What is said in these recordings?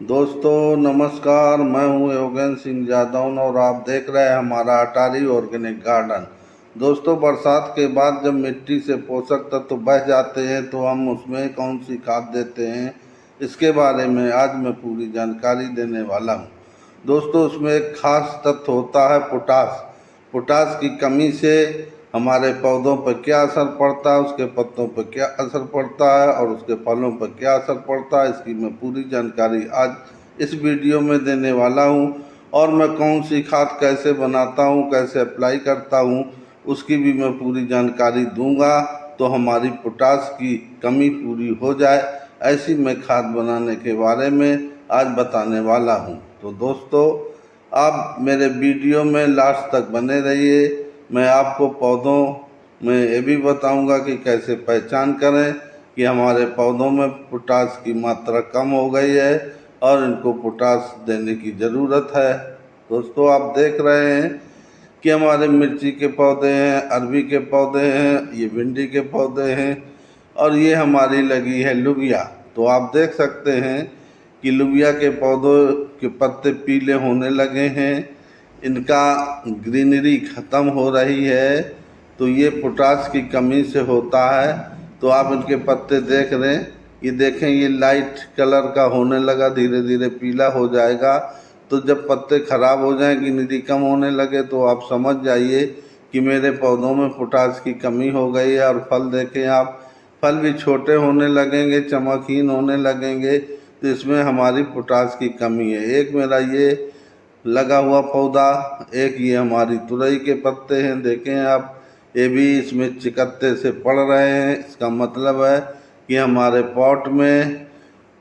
दोस्तों नमस्कार, मैं हूं योगेंद्र सिंह जादौन और आप देख रहे हैं हमारा अटारी ऑर्गेनिक गार्डन। दोस्तों, बरसात के बाद जब मिट्टी से पोषक तत्व बह जाते हैं तो हम उसमें कौन सी खाद देते हैं, इसके बारे में आज मैं पूरी जानकारी देने वाला हूं। दोस्तों, उसमें एक खास तत्व होता है पोटाश। पोटाश की कमी से हमारे पौधों पर क्या असर पड़ता है, उसके पत्तों पर क्या असर पड़ता है और उसके फलों पर क्या असर पड़ता है, इसकी मैं पूरी जानकारी आज इस वीडियो में देने वाला हूं। और मैं कौन सी खाद कैसे बनाता हूं, कैसे अप्लाई करता हूं, उसकी भी मैं पूरी जानकारी दूंगा, तो हमारी पोटाश की कमी पूरी हो जाए, ऐसी मैं खाद बनाने के बारे में आज बताने वाला हूं। तो दोस्तों, आप मेरे वीडियो में लास्ट तक बने रहिए। मैं आपको पौधों में ये भी बताऊंगा कि कैसे पहचान करें कि हमारे पौधों में पोटाश की मात्रा कम हो गई है और इनको पोटाश देने की ज़रूरत है। दोस्तों, आप देख रहे हैं कि हमारे मिर्ची के पौधे हैं, अरबी के पौधे हैं, ये भिंडी के पौधे हैं और ये हमारी लगी है लुबिया। तो आप देख सकते हैं कि लुबिया के पौधों के पत्ते पीले होने लगे हैं, इनका ग्रीनरी ख़त्म हो रही है, तो ये पोटाश की कमी से होता है। तो आप इनके पत्ते देख रहे हैं, ये देखें, ये लाइट कलर का होने लगा, धीरे धीरे पीला हो जाएगा। तो जब पत्ते खराब हो जाएं, ग्रीनरी कम होने लगे, तो आप समझ जाइए कि मेरे पौधों में पोटाश की कमी हो गई है। और फल देखें आप, फल भी छोटे होने लगेंगे, चमकहीन होने लगेंगे, तो इसमें हमारी पोटाश की कमी है। एक मेरा ये लगा हुआ पौधा, एक ये हमारी तुरई के पत्ते हैं, देखें आप, ये भी इसमें चिकत्ते से पड़ रहे हैं। इसका मतलब है कि हमारे पॉट में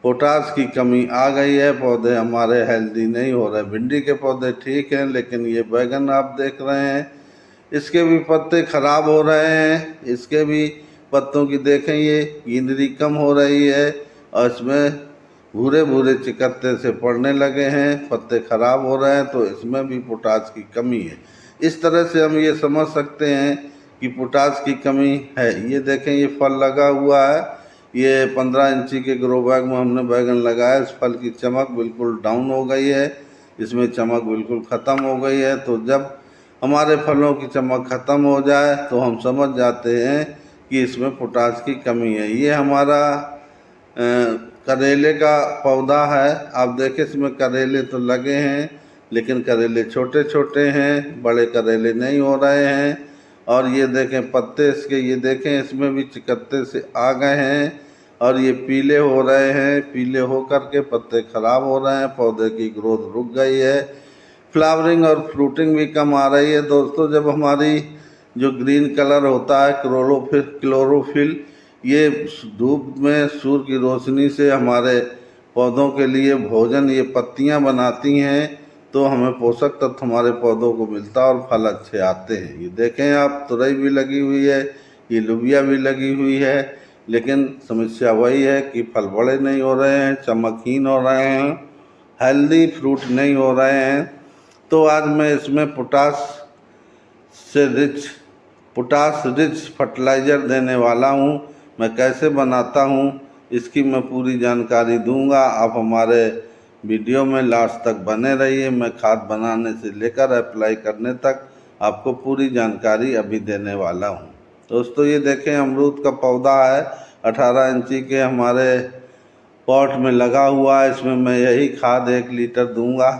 पोटाश की कमी आ गई है, पौधे हमारे हेल्दी नहीं हो रहे। भिंडी के पौधे ठीक हैं, लेकिन ये बैगन आप देख रहे हैं, इसके भी पत्ते खराब हो रहे हैं, इसके भी पत्तों की देखें, ये ग्रीनरी कम हो रही है और इसमें भूरे भूरे चिकत्ते से पड़ने लगे हैं, पत्ते खराब हो रहे हैं, तो इसमें भी पोटाश की कमी है। इस तरह से हम ये समझ सकते हैं कि पोटाश की कमी है। ये देखें, ये फल लगा हुआ है, ये 15 इंची के ग्रो बैग में हमने बैगन लगाया। इस फल की चमक बिल्कुल डाउन हो गई है, इसमें चमक बिल्कुल ख़त्म हो गई है। तो जब हमारे फलों की चमक ख़त्म हो जाए तो हम समझ जाते हैं कि इसमें पोटाश की कमी है। ये हमारा करेले का पौधा है, आप देखें, इसमें करेले तो लगे हैं, लेकिन करेले छोटे छोटे हैं, बड़े करेले नहीं हो रहे हैं। और ये देखें पत्ते इसके, ये देखें, इसमें भी चिकत्ते से आ गए हैं और ये पीले हो रहे हैं। पीले हो करके पत्ते खराब हो रहे हैं, पौधे की ग्रोथ रुक गई है, फ्लावरिंग और फ्रूटिंग भी कम आ रही है। दोस्तों, जब हमारी जो ग्रीन कलर होता है, क्लोरोफिल, ये धूप में सूर्य की रोशनी से हमारे पौधों के लिए भोजन, ये पत्तियां बनाती हैं, तो हमें पोषक तत्व हमारे पौधों को मिलता है और फल अच्छे आते हैं। ये देखें आप, तुरई भी लगी हुई है, ये लुबिया भी लगी हुई है, लेकिन समस्या वही है कि फल बड़े नहीं हो रहे हैं, चमकहीन हो रहे हैं, हेल्दी फ्रूट नहीं हो रहे हैं। तो आज मैं इसमें पोटाश रिच फर्टिलाइज़र देने वाला हूँ। मैं कैसे बनाता हूँ, इसकी मैं पूरी जानकारी दूंगा। आप हमारे वीडियो में लास्ट तक बने रहिए। मैं खाद बनाने से लेकर अप्लाई करने तक आपको पूरी जानकारी अभी देने वाला हूँ। दोस्तों, ये देखें, अमरूद का पौधा है, 18 इंची के हमारे पॉट में लगा हुआ है। इसमें मैं यही खाद 1 लीटर दूंगा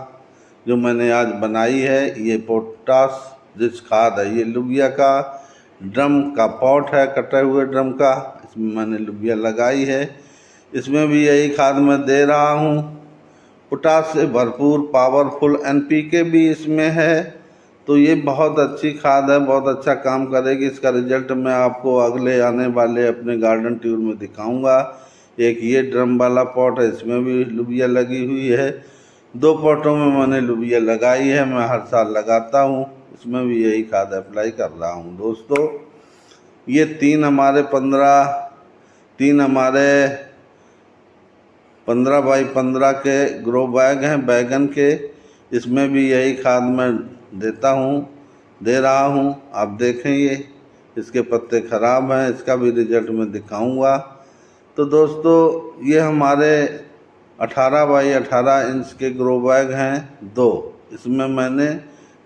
जो मैंने आज बनाई है। ये पोटाश रिच खाद है। ये लुबिया का ड्रम का पॉट है, कटे हुए ड्रम का, इसमें मैंने लुबिया लगाई है। इसमें भी यही खाद मैं दे रहा हूँ। पोटाश से भरपूर पावरफुल NPK भी इसमें है, तो ये बहुत अच्छी खाद है, बहुत अच्छा काम करेगी। इसका रिजल्ट मैं आपको अगले आने वाले अपने गार्डन टूर में दिखाऊंगा। एक ये ड्रम वाला पॉट है, इसमें भी लुबिया लगी हुई है। 2 पॉटों में मैंने लुबिया लगाई है, मैं हर साल लगाता हूँ, इसमें भी यही खाद अप्लाई कर रहा हूँ। दोस्तों, ये 3 हमारे 15 बाई 15 के ग्रो बैग हैं बैगन के, इसमें भी यही खाद मैं दे रहा हूँ। आप देखें, ये इसके पत्ते ख़राब हैं, इसका भी रिजल्ट मैं दिखाऊंगा। तो दोस्तों, ये हमारे 18 बाई 18 इंच के ग्रो बैग हैं 2। इसमें मैंने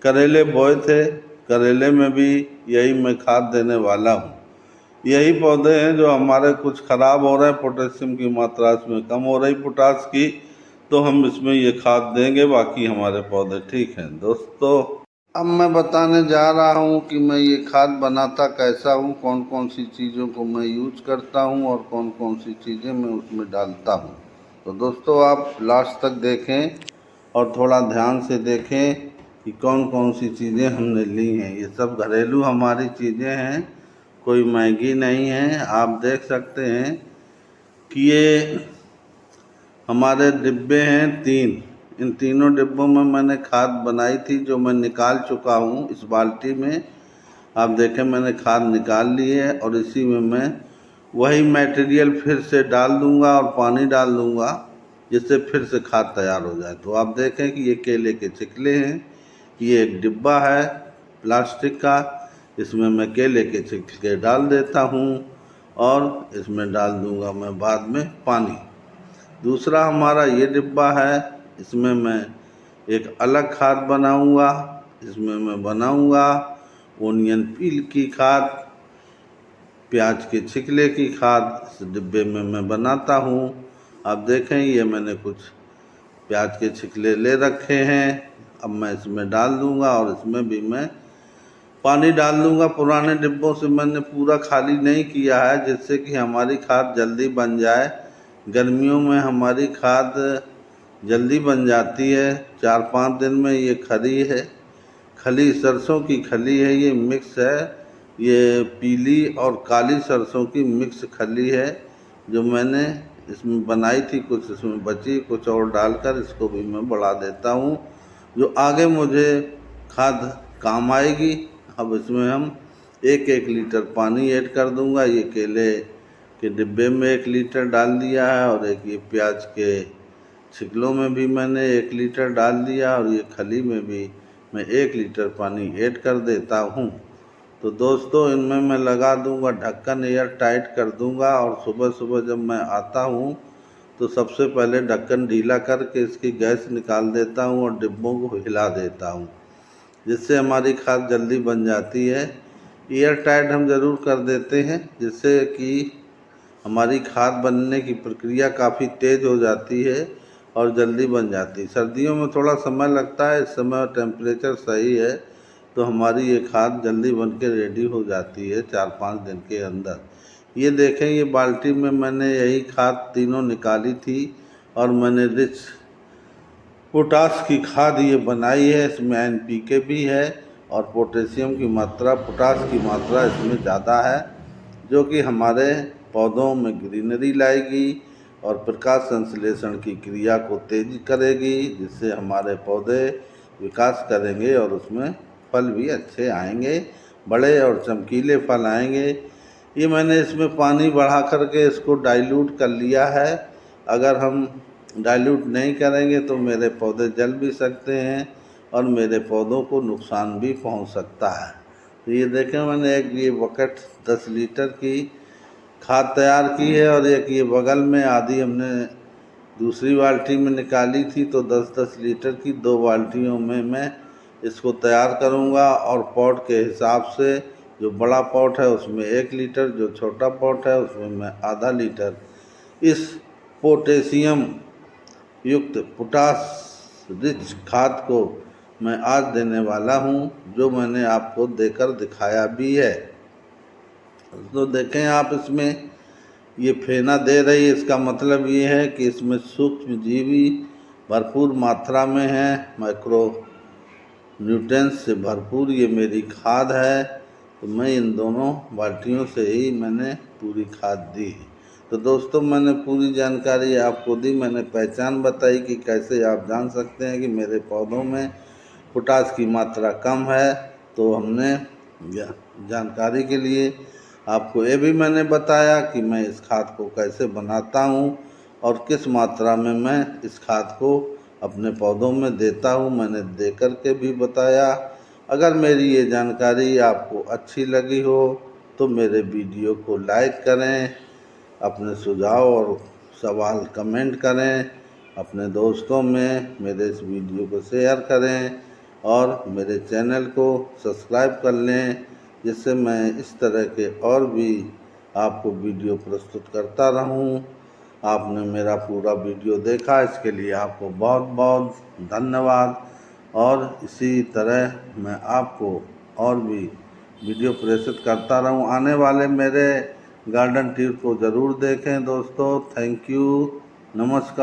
करेले बोए थे, करेले में भी यही मैं खाद देने वाला हूँ। यही पौधे हैं जो हमारे कुछ ख़राब हो रहे हैं, पोटेशियम की मात्रा इसमें कम हो रही पोटास की, तो हम इसमें ये खाद देंगे, बाकी हमारे पौधे ठीक हैं। दोस्तों अब मैं बताने जा रहा हूँ कि मैं ये खाद बनाता कैसा हूँ, कौन कौन सी चीज़ों को मैं यूज करता हूँ और कौन कौन सी चीज़ें मैं उसमें डालता हूँ। तो दोस्तों आप लास्ट तक देखें और थोड़ा ध्यान से देखें कि कौन कौन सी चीज़ें हमने ली हैं। ये सब घरेलू हमारी चीज़ें हैं, कोई महंगी नहीं है। आप देख सकते हैं कि ये हमारे डिब्बे हैं 3। इन तीनों डिब्बों में मैंने खाद बनाई थी जो मैं निकाल चुका हूँ इस बाल्टी में। आप देखें मैंने खाद निकाल ली है और इसी में मैं वही मटेरियल फिर से डाल दूँगा और पानी डाल दूँगा, जिससे फिर से खाद तैयार हो जाए। तो आप देखें कि ये केले के छिलके हैं, ये एक डिब्बा है प्लास्टिक का, इसमें मैं केले के छिलके डाल देता हूँ और इसमें डाल दूँगा मैं बाद में पानी। दूसरा हमारा ये डिब्बा है, इसमें मैं एक अलग खाद बनाऊँगा। इसमें मैं बनाऊँगा ओनियन पील की खाद, प्याज के छिलके की खाद इस डिब्बे में मैं बनाता हूँ। आप देखें ये मैंने कुछ प्याज के छिलके ले रखे हैं, अब मैं इसमें डाल दूँगा और इसमें भी मैं पानी डाल दूँगा। पुराने डिब्बों से मैंने पूरा खाली नहीं किया है, जिससे कि हमारी खाद जल्दी बन जाए। गर्मियों में हमारी खाद जल्दी बन जाती है, 4-5 दिन में। ये खली है, खली सरसों की खली है, ये मिक्स है, ये पीली और काली सरसों की मिक्स खली है जो मैंने इसमें बनाई थी। कुछ इसमें बची, कुछ और डालकर इसको भी मैं बढ़ा देता हूँ, जो आगे मुझे खाद काम आएगी। अब इसमें हम 1-1 लीटर पानी ऐड कर दूंगा। ये केले के डिब्बे में 1 लीटर डाल दिया है और एक ये प्याज के छिलकों में भी मैंने 1 लीटर डाल दिया और ये खली में भी मैं 1 लीटर पानी ऐड कर देता हूँ। तो दोस्तों इनमें मैं लगा दूंगा ढक्कन, एयर टाइट कर दूंगा और सुबह सुबह जब मैं आता हूँ तो सबसे पहले ढक्कन ढीला करके इसकी गैस निकाल देता हूँ और डिब्बों को हिला देता हूँ, जिससे हमारी खाद जल्दी बन जाती है। एयर टाइट हम ज़रूर कर देते हैं, जिससे कि हमारी खाद बनने की प्रक्रिया काफ़ी तेज़ हो जाती है और जल्दी बन जाती है। सर्दियों में थोड़ा समय लगता है, इस समय टेम्परेचर सही है तो हमारी ये खाद जल्दी बन के रेडी हो जाती है 4-5 दिन के अंदर। ये देखें ये बाल्टी में मैंने यही खाद तीनों निकाली थी और मैंने रिच पोटास की खाद ये बनाई है। इसमें NPK भी है और पोटेशियम की मात्रा, पोटास की मात्रा इसमें ज़्यादा है, जो कि हमारे पौधों में ग्रीनरी लाएगी और प्रकाश संश्लेषण की क्रिया को तेज करेगी, जिससे हमारे पौधे विकास करेंगे और उसमें फल भी अच्छे आएंगे, बड़े और चमकीले फल आएंगे। ये मैंने इसमें पानी बढ़ा करके इसको डाइल्यूट कर लिया है। अगर हम डाइल्यूट नहीं करेंगे तो मेरे पौधे जल भी सकते हैं और मेरे पौधों को नुकसान भी पहुंच सकता है। तो ये देखें मैंने एक ये बकेट 10 लीटर की खाद तैयार की है और एक ये बगल में आधी हमने दूसरी बाल्टी में निकाली थी, तो 10-10 लीटर की 2 बाल्टियों में मैं इसको तैयार करूंगा। और पॉट के हिसाब से, जो बड़ा पॉट है उसमें 1 लीटर, जो छोटा पॉट है उसमें मैं आधा लीटर इस पोटेशियम युक्त पोटास रिच खाद को मैं आज देने वाला हूं, जो मैंने आपको देकर दिखाया भी है। तो देखें आप इसमें ये फेना दे रही है, इसका मतलब ये है कि इसमें सूक्ष्म जीवी भरपूर मात्रा में है, माइक्रो न्यूट्रिएंट्स से भरपूर ये मेरी खाद है। तो मैं इन दोनों बाल्टियों से ही मैंने पूरी खाद दी है। तो दोस्तों मैंने पूरी जानकारी आपको दी, मैंने पहचान बताई कि कैसे आप जान सकते हैं कि मेरे पौधों में पोटास की मात्रा कम है। तो हमने जानकारी के लिए आपको ये भी मैंने बताया कि मैं इस खाद को कैसे बनाता हूँ और किस मात्रा में मैं इस खाद को अपने पौधों में देता हूँ, मैंने दे कर के भी बताया। अगर मेरी ये जानकारी आपको अच्छी लगी हो तो मेरे वीडियो को लाइक करें, अपने सुझाव और सवाल कमेंट करें अपने दोस्तों में मेरे इस वीडियो को शेयर करें और मेरे चैनल को सब्सक्राइब कर लें, जिससे मैं इस तरह के और भी आपको वीडियो प्रस्तुत करता रहूं। आपने मेरा पूरा वीडियो देखा, इसके लिए आपको बहुत बहुत धन्यवाद। और इसी तरह मैं आपको और भी वीडियो प्रेषित करता रहूं। आने वाले मेरे गार्डन टूर को ज़रूर देखें दोस्तों। थैंक यू, नमस्कार।